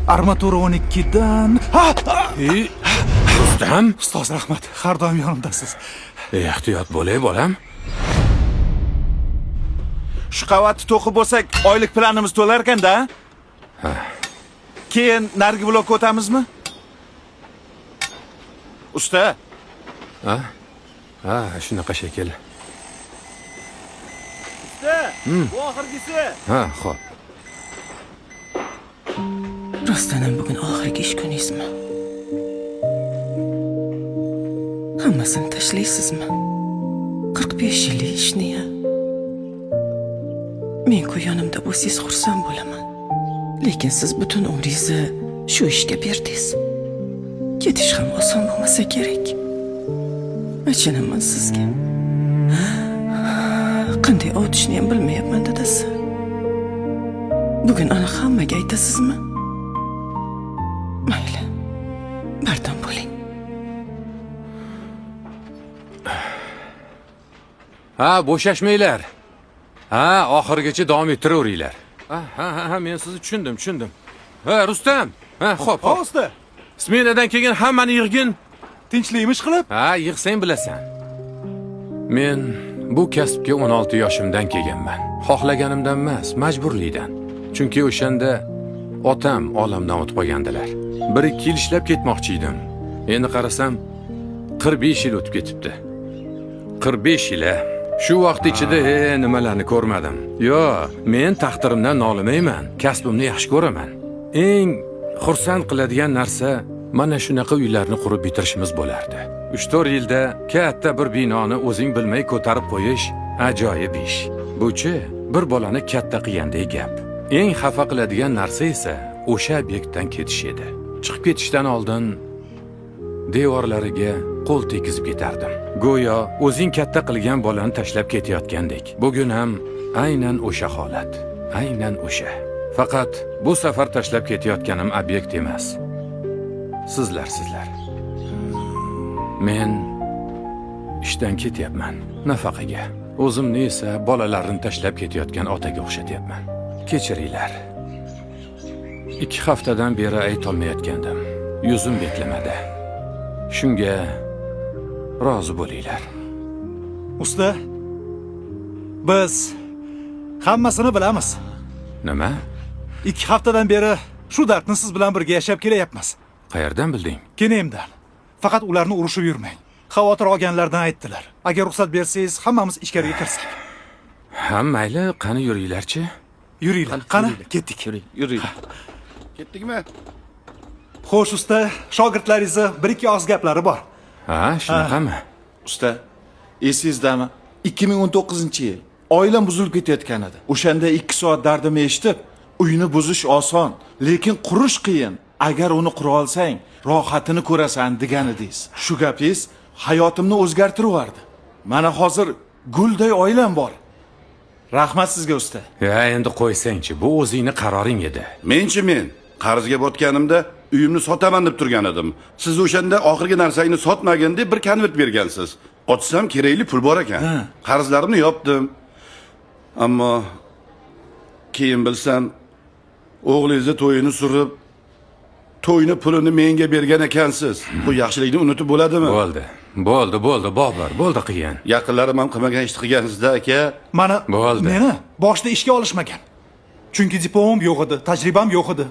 Armatura 12dan. Rustam, Ustoz rahmat, har doim yonimdasiz. ehtiyot bo'lay bolam. Shu qavatni to'qib bo'lsak, oylik planimiz to'lar ekanda. Keyin narigi blokka o'tamizmi? Usta. Ha, shunaqa shekil. Usta, bu oxirgisi. Ha, xo'p. Rostdan bugun oxirgi ish kuningizmi? Hammasini tashlaysizmi? 45 yillik ishni-ya. Men-ku yonimda bo'lsangiz xursand bo'laman. Lekin siz butun umringizni shu ishga berdingiz. Ketish ham oson bo'lmasa kerak. Achinaman sizga. Qanday o'tishni ham bilmayapman dadasi. Bugun ana hammaga aytasizmi? Mayli. Bardam bo'ling. Ha, bo'shashmanglar. Ha, oxirigacha davom ettiraveringlar. Ha, men sizni tushundim. Ha, Rustam. Ha, xo'p. Usta, Smenadan kelgan hammani yig'gin. tinchlikmi ish qilib? Ha, yig'sang bilasan. Men bu kasbga 16 yoshimdan kelganman. Xohlaganimdan emas, majburlikdan. Chunki o'shanda otam olamdan o'tib qolgandilar. 1-2 yil ishlab ketmoqchi edim. Endi qarasam 45 yil o'tib ketibdi. 45 yil. Shu vaqt ichida nimalarni ko'rmadim. Yo, men taqdirimdan nolimayman. Kasbimni yaxshi ko'raman. Eng xursand qiladigan narsa mana shunaqa uylarni qurib bitirishimiz bo'lardi. 3-4 yilda katta bir binoni o'zing bilmay ko'tarib qo'yish ajoyib ish. Bu-chi bir bolani katta qilgandek gap. Eng xafa qiladigan narsa esa o'sha obyektdan ketish edi. Chiqib ketishdan oldin devorlariga qo'l tekizib ketardim. Go'yo o'zing katta qilgan bolani tashlab ketayotgandek. Bugun ham aynan o'sha holat. Aynan o'sha. Faqat bu safar tashlab ketayotganim obyekt emas. Sizlar. Men ishdan ketyapman, nafaqaga. O'zimni esa bolalarini tashlab ketayotgan otaga o'xshatyapman. Kechiringlar. 2 haftadan beri aytolmayotgandim. Yuzim beklamadi. Shunga rozi bo'linglar. Usta, biz hammasini bilamiz. Nima? 2 haftadan beri shu dardni siz bilan birga yashab kelyapmiz. Qayerdan bilding? Keneyimdan. Faqat ularni urushib yurmang. Xavotir olganlardan aytdilar. Agar ruxsat bersangiz, hammamiz ichkariga kirsak. Ha, mayli, qani yuringlarchi. Yuringlar. Qani, ketdik. Yuri. Ketdikmi? Xo'sh usta, shogirdlaringizni 1-2 oz gaplari bor. Ha, shunaqami? Usta, esingizdami? 2019-yil oilam buzilib ketayotgan edi. O'shanda 2 soat dardimni eshitib, uyni buzish oson, lekin qurish qiyin. Agar uni qura olsang, rohatini ko'rasan degan edingiz. Shu gapingiz hayotimni o'zgartirib Mana hozir gulday oilam bor. Rahmat sizga usta. Ya, endi qo'ysangchi, bu o'zingni qaroring edi. Men qarzga botganimda uyimni sotaman deb turgan edim. Siz o'shanda oxirgi narsangni sotmagin deb bir konvert bergansiz. Ochsam kerakli pul bor ekan. Qarzlarimni yopdim. Ammo keyin bilsam, o'g'lingizni to'yini surib, to'yni pulini menga bergan ekansiz. Bu yaxshilikni unutib bo'ladimi? Bo'ldi, Bobur, bo'ldi qiyin. Yaqinlarim ham qilmagan ishni qilgansizda, aka. Mana Bo'ldi. meni boshda ishga olishmagan. Chunki diplomim yo'q edi, tajribam yo'q edi.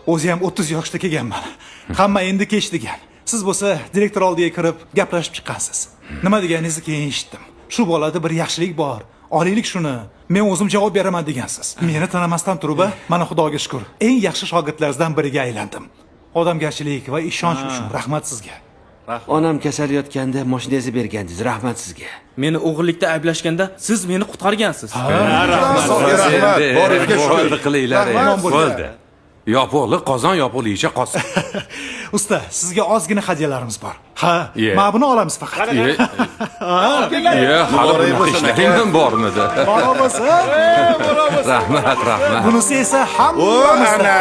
O'zi ham 30 yoshda kelganman. Hamma endi kech degan. Siz bo'lsa direktor oldiga kirib gaplashib chiqqansiz. Nima deganingizni keyin eshitdim. Shu bolada bir yaxshilik bor. Olaylik shuni. Men o'zim javob beraman degansiz. Meni tanamasdan turib, mana Xudoga shukr, eng yaxshi shogirdlaringizdan biriga aylandim. Odamgarchilik va ishonch uchun rahmat sizga. Onam kasal yotganda mashinangizni bergandingiz. Rahmat sizga. Meni o'g'irlikda ayblashganda siz meni qutqargansiz. Rahmat. Boringizga Bo'ldi qilinglar. Bo'ldi. Yopiqli qozon yopiqligicha qolsin. Usta, sizga ozgina hadyalarimiz bor. Ha, Yeah. mana buni olamiz faqat. Hali bu ishlaring bormidi? Bo'lsa, Rahmat. bunisi esa hammamizda.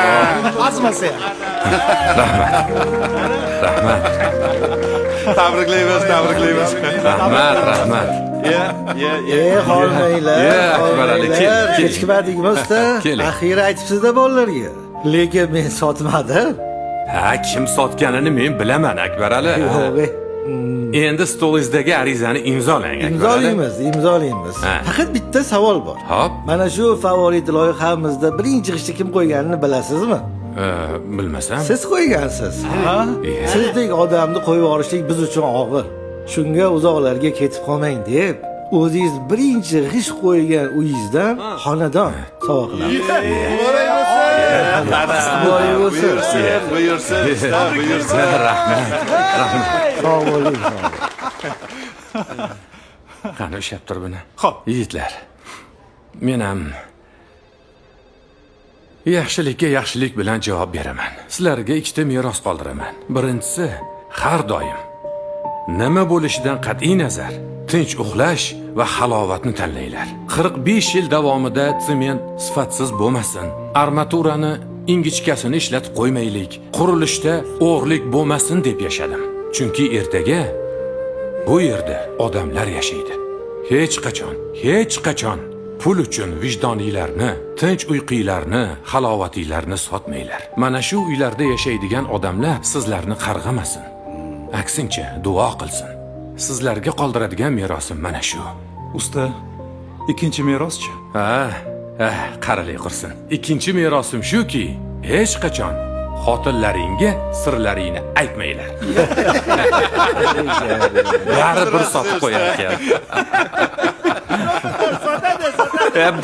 Azmasa. Rahmat. Tabriklaymiz. Rahmat. Hormanglar, Akbar Ali, kel. kechikmadingmi usta? Keling. Axiyri aytibsiz-da bolalarga. Lekin men sotmadim. Ha, kim sotganini men bilaman, Akbar Ali. Yo'q, Endi stolingizdagi arizani imzolang, Akbar Ali. imzolaymiz. Ha. Faqat bitta savol bor. Hop. Mana shu favorit loyihamizda birinchi g'ishtni kim qo'yganini bilasizmi? Bilmasam. Siz qo'ygansiz. Sizdek odamni qo'yib yuborishlik biz uchun og'ir. Shunga uzoqlarga ketib qolmang deb, o'zingiz birinchi g'isht qo'ygan uyingizdan xonadon sovg'a qilamiz. Buyursin, usta, buyursin. Rahmat. Sog' bo'ling. Qani ushlab tur buni. Xo'p. Yigitlar. Men ham yaxshilikka yaxshilik bilan javob beraman. Sizlarga ikkita meros qoldiraman. Birinchisi, har doim nima bo'lishidan qat'iy nazar tinch uxlash va halovatni tanlanglar. 45 yil davomida sement sifatsiz bo'lmasin. Armaturani ingichkasini ishlatib qo'ymaylik. Qurilishda o'g'irlik bo'lmasin deb yashadim. Chunki ertaga bu yerda odamlar yashaydi. Hech qachon pul uchun vijdoniylarni, tinch uyqiylarni, halovatiylarni sotmanglar. Mana shu uylarda yashaydigan odamlar sizlarni qarg'amasin. Aksincha, duo qilsin. Sizlarga qoldiradigan merosim mana shu. Usta, ikkinchi meroschi? Qaralay qursin. Ikkinchi merosim shuki, hech qachon xotinlaringga sirlaringni aytmanglar. Baribir sotib qo'yar ekan.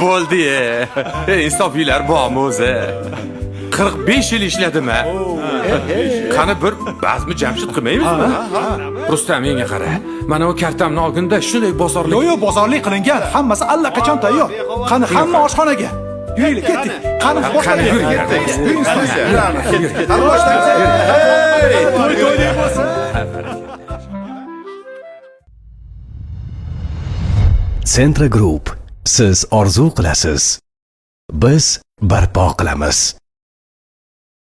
Bo'ldi. Insofinglar bormi o'zi? 45 yil ishladim-a. Qani bir bazmi Jamshid qilmaymizmi? Rustam, menga qara. Mana u kartamni olganda shunday bozorlik. Yo'q, bozorlik qilingan. Hammasi allaqachon tayyor. Qani hamma oshxonaga. Yuraylik, ketdik. Qani Qani yuring. Centra Group. Siz orzu qilasiz. Biz barpo qilamiz.